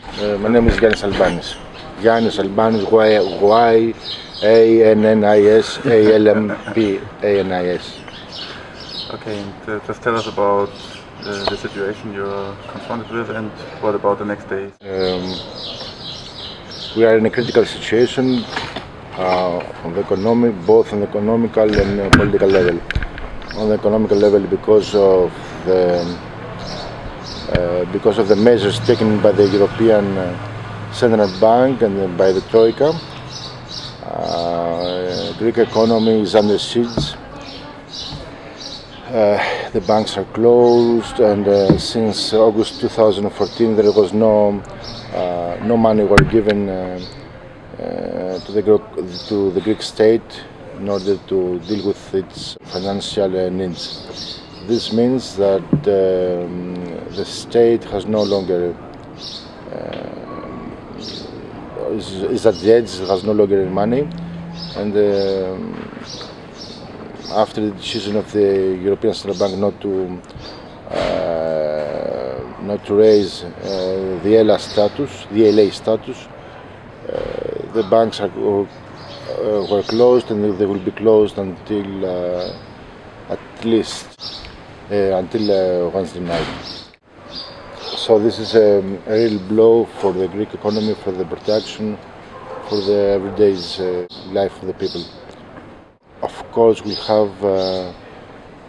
My name is Yannis Albanis. Yannis Albanis, Yannis. Okay, and just tell us about the situation you're confronted with, and what about the next days? We are in a critical situation on the economic, both on the economical and political level. On the economical level, because of the measures taken by the European Central Bank and by the Troika, Greek economy is under siege. The banks are closed, and since August 2014 there was no money were given to the Greek state in order to deal with its financial needs. This means that the state has no longer is at the edge, has no longer any money, and after the decision of the European Central Bank not to raise the ELA status, the banks were closed, and they will be closed until at least until Wednesday night. So this is a real blow for the Greek economy, for the production, for the everyday life of the people. Of course, we have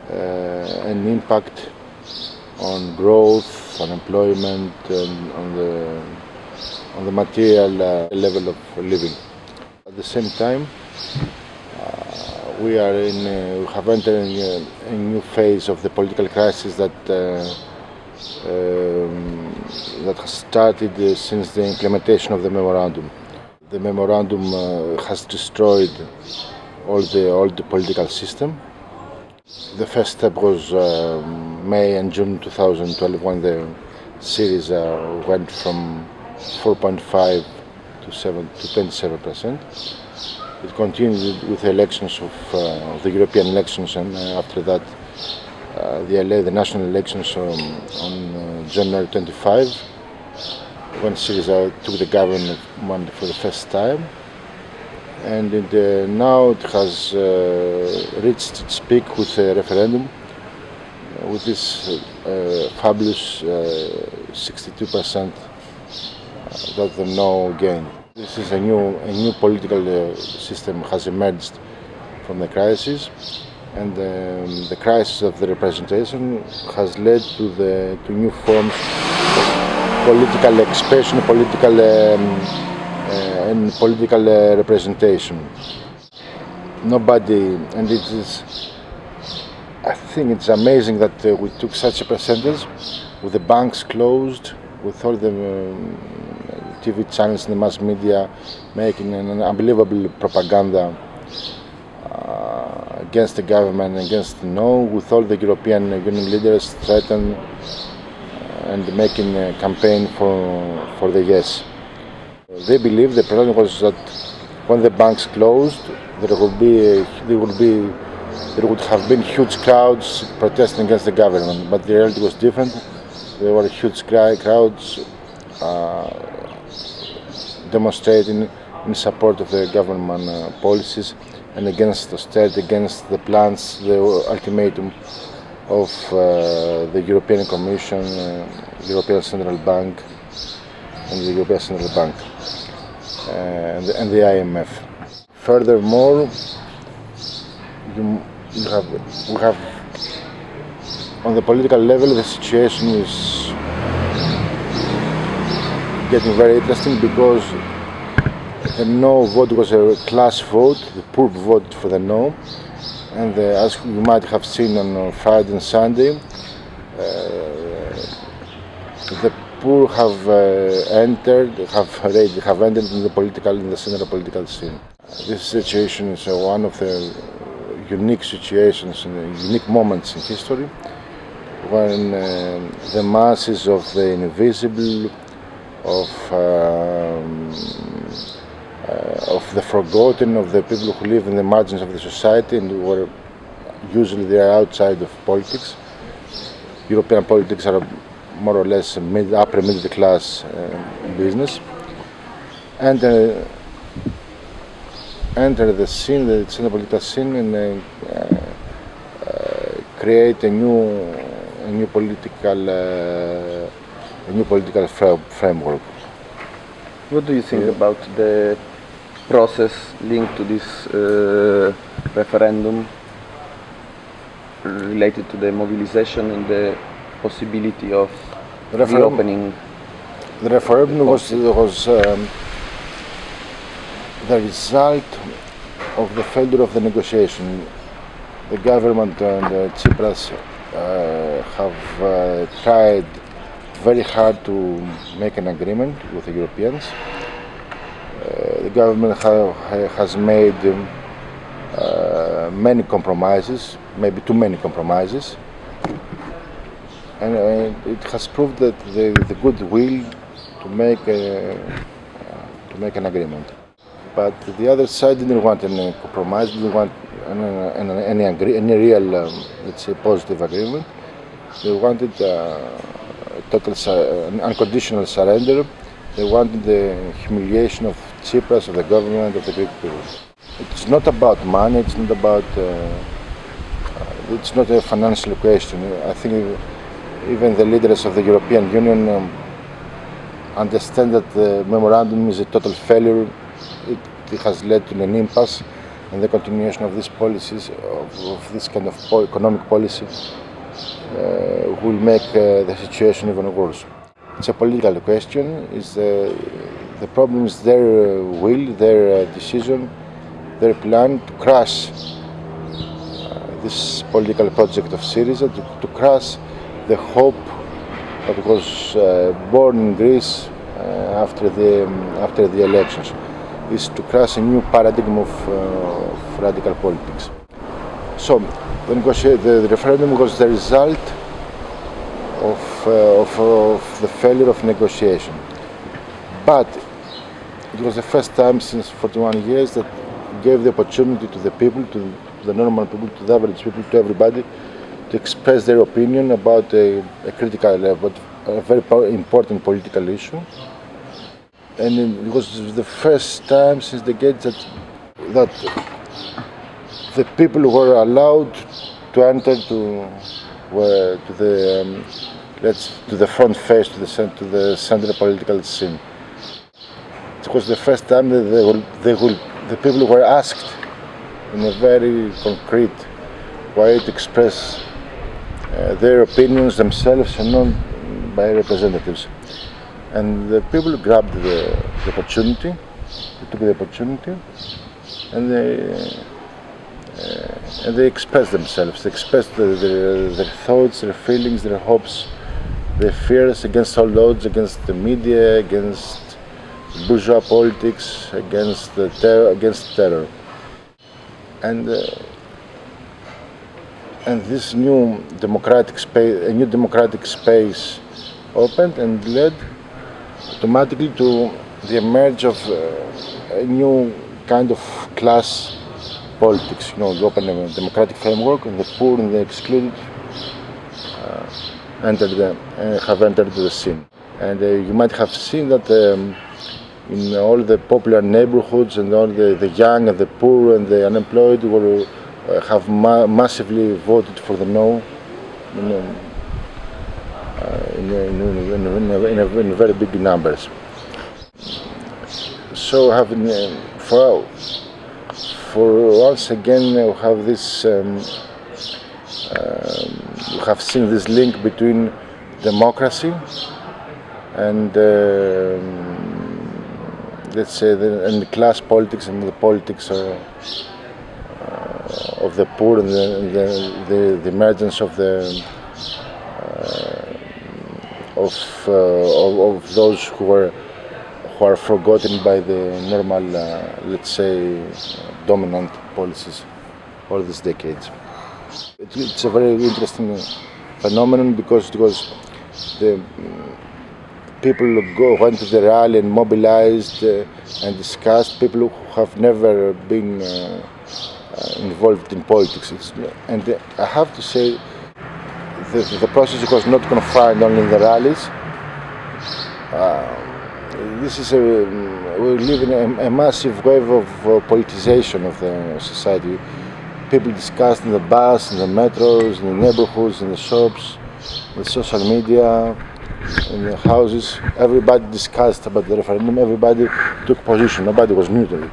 an impact on growth, on employment, and on the material level of living. At the same time, we have entered a new phase of the political crisis that has started since the implementation of the memorandum. The memorandum has destroyed all the political system. The first step was May and June 2012, when the Syriza went from 4.5 to 27%. It continued with the elections of the European elections, and after that the national elections on January 25, when Syriza took the government for the first time. And now it has reached its peak with a referendum, with this fabulous 62% that the no gain. This is a new political system has emerged from the crisis, and the crisis of the representation has led to new forms of political expression, and political representation. Nobody, and it is, I think it's amazing that we took such a percentage, with the banks closed, with all the TV channels and the mass media making an unbelievable propaganda against the government, against the no, with all the European Union leaders threatening and making a campaign for the yes. They believe the problem was that when the banks closed, there would have been huge crowds protesting against the government, but the reality was different. There were huge crowds demonstrating in support of the government policies and against austerity, against the plans, the ultimatum of the European Commission, European Central Bank, and the European Central Bank and the IMF. Furthermore, we have on the political level, the situation is getting very interesting, because the no vote was a class vote, the poor voted for the no, and as you might have seen on Friday and Sunday, the poor have entered in the central political scene. This situation is one of the unique situations and unique moments in history, when the masses of the invisible, of the forgotten, of the people who live in the margins of the society, and usually they are outside of politics. European politics are more or less upper middle class business, enter the scene, the political scene, and create a new political framework. What do you think about the process linked to this referendum related to the mobilization and the possibility of reopening? The referendum was the result of the failure of the negotiation. The government and Tsipras have tried very hard to make an agreement with the Europeans. The government has made many compromises, maybe too many compromises, and it has proved that the goodwill to make an agreement. But the other side didn't want any compromise, didn't want any real, let's say, positive agreement. They wanted unconditional surrender. They wanted the humiliation of Tsipras, of the government, of the Greek people. It's not about money. It's not about. It's not a financial question. I think even the leaders of the European Union understand that the memorandum is a total failure. It has led to an impasse, and the continuation of these policies, of this kind of economic policy, will make the situation even worse. It's a political question. The problem is their will, their decision, their plan to crush this political project of Syriza, to crush the hope that was born in Greece after the elections, is to crush a new paradigm of radical politics. So the referendum was the result of the failure of negotiation. But it was the first time since 41 years that gave the opportunity to the people, to the normal people, to the average people, to everybody, to express their opinion about a critical, but a very important political issue. And it was the first time since the gates that the people were allowed to enter to the front face, to the central political scene. It was the first time that the people were asked in a very concrete way to express their opinions themselves and not by representatives. And the people grabbed the opportunity, they took the opportunity, and they expressed themselves. They expressed their thoughts, their feelings, their hopes, their fears against all odds, against the media, against bourgeois politics, against terror. And this new democratic space opened and led automatically to the emerge of a new kind of class politics. You open a democratic framework, and the poor and the excluded have entered the scene. And you might have seen that in all the popular neighborhoods, and all the young and the poor and the unemployed have massively voted for the no in very big numbers. So for once again we have this we have seen this link between democracy and let's say and class politics and the politics of the poor and the emergence of those who are forgotten by the normal, let's say, dominant policies all these decades. It's a very interesting phenomenon because the people went to the rally and mobilized and discussed, people who have never been involved in politics. And I have to say, the process was not confined only in the rallies. This is we live in a massive wave of politicization of the society. People discuss in the bus, in the metros, in the neighborhoods, in the shops, with social media, in the houses. Everybody discussed about the referendum. Everybody took position. Nobody was neutral.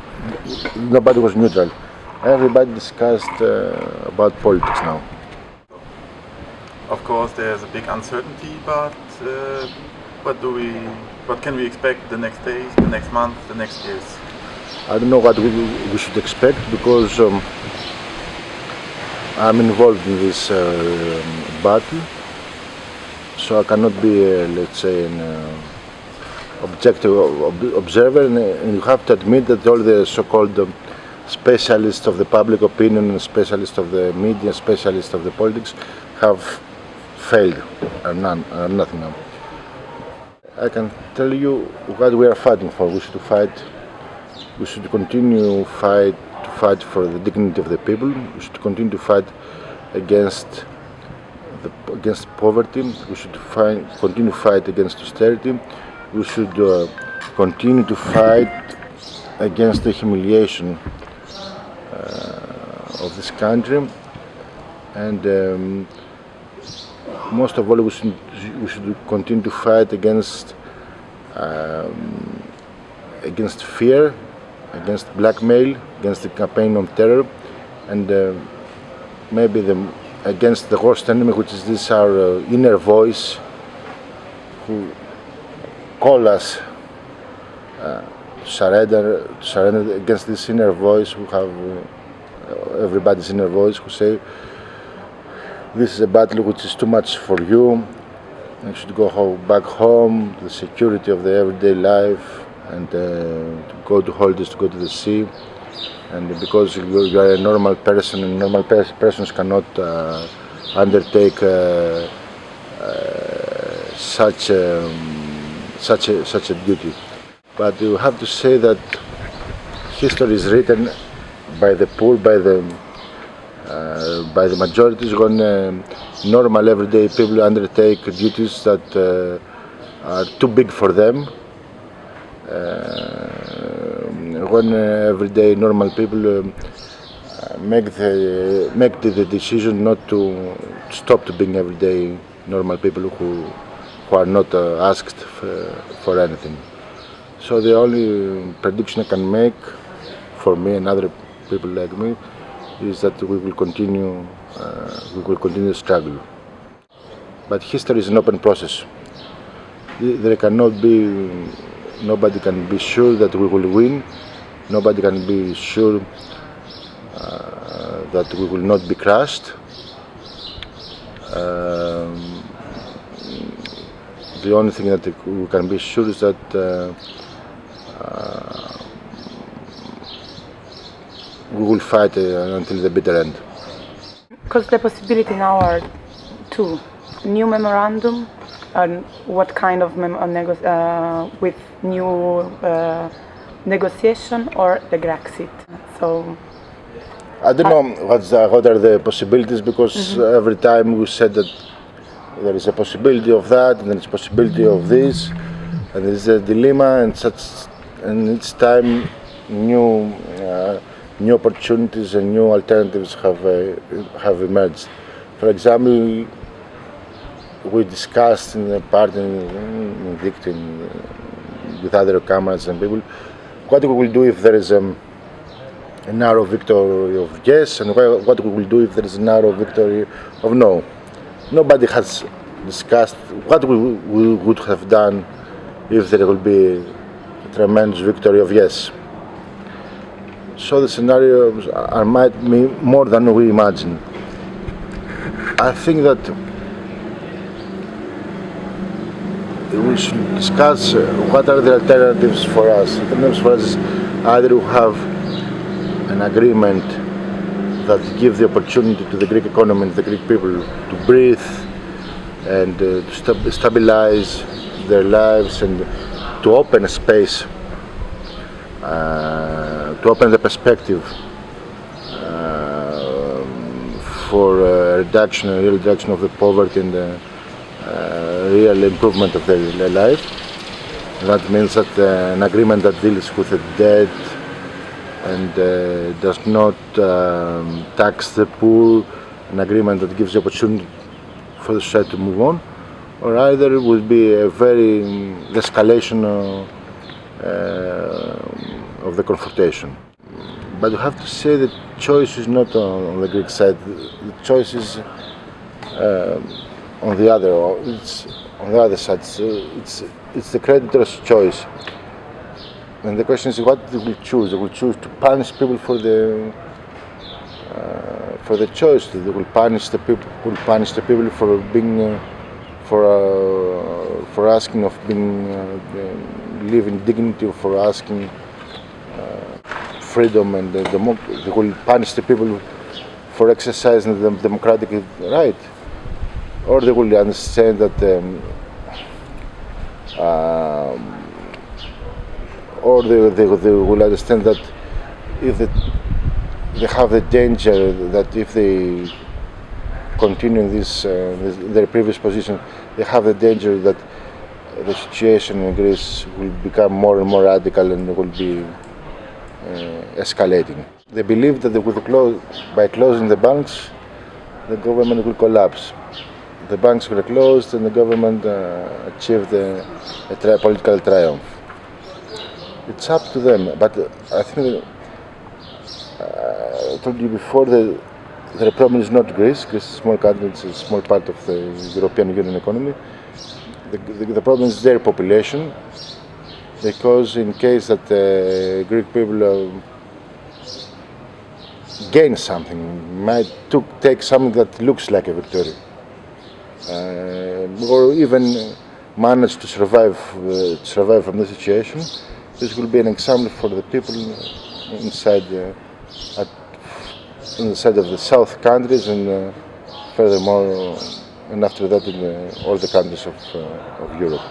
Everybody discussed about politics now. Of course, there's a big uncertainty, but what can we expect the next days, the next month, the next years? I don't know what we should expect because I'm involved in this battle, so I cannot be, let's say, an objective observer, and you have to admit that all the so-called specialists of the public opinion, specialists of the media, specialists of the politics have failed, are nothing now. I can tell you what we are fighting for. We should continue to fight for the dignity of the people. We should continue to fight against poverty. We should continue to fight against austerity. We should continue to fight against the humiliation of this country, and most of all, we should continue to fight against fear, against blackmail, against the campaign of terror, and maybe against the worst enemy, which is this our inner voice, who call us to surrender against this inner voice, who have everybody's inner voice, who say this is a battle which is too much for you. You should go back home to the security of the everyday life, and to go to holidays, to go to the sea. And because you are a normal person, and normal persons cannot undertake such a duty. But you have to say that history is written by the poor, by the majorities, when normal everyday people undertake duties that are too big for them. When everyday normal people make the decision not to stop to being everyday normal people who are not asked for anything. So the only prediction I can make for me and other people like me is that we will continue the struggle. But history is an open process. There cannot be, nobody can be sure that we will win. Nobody can be sure that we will not be crushed. The only thing that we can be sure is that we will fight until the bitter end. Because the possibility now are two: new memorandum, and what kind of with new negotiation, or the Grexit. So I don't know what are the possibilities, because every time we said that there is a possibility of that, and there is a possibility of this, and there is a dilemma, and each time new opportunities and new alternatives have emerged. For example, we discussed in the party, with other comrades and people, what we will do if there is a narrow victory of yes, and what we will do if there is a narrow victory of no. Nobody has discussed what we would have done if there will be a tremendous victory of yes. So the scenarios might be more than we imagine. I think that we should discuss what are the alternatives for us. Alternatives for us is either we have an agreement that gives the opportunity to the Greek economy and the Greek people to breathe and to stabilize their lives, and to open a space, to open the perspective for real reduction of the poverty and real improvement of their life. That means that an agreement that deals with the debt and does not tax the poor, an agreement that gives the opportunity for the society to move on, or either it would be a very escalation of the confrontation. But you have to say that choice is not on the Greek side. The choice is on the other. It's on the other side. It's the creditor's choice. And the question is, what they will choose? They will choose to punish people for the choice. They will punish the people. Will punish the people for being for asking of being live in dignity, or for asking freedom and democracy. They will punish the people for exercising the democratic right, or they will understand that. Or they will understand that if they have the danger that if they continue in their previous position, they have the danger that the situation in Greece will become more and more radical and will be escalating. They believe that by closing the banks, the government will collapse. The banks were closed and the government achieved a political triumph. It's up to them, but I think I told you before the problem is not Greece. Greece is a small country, it's a small part of the European Union economy. The problem is their population, because in case that Greek people gain something, might take something that looks like a victory, or even manage to survive from the situation. This will be an example for the people inside on the side of the South countries, and furthermore, and after that in all the countries of Europe.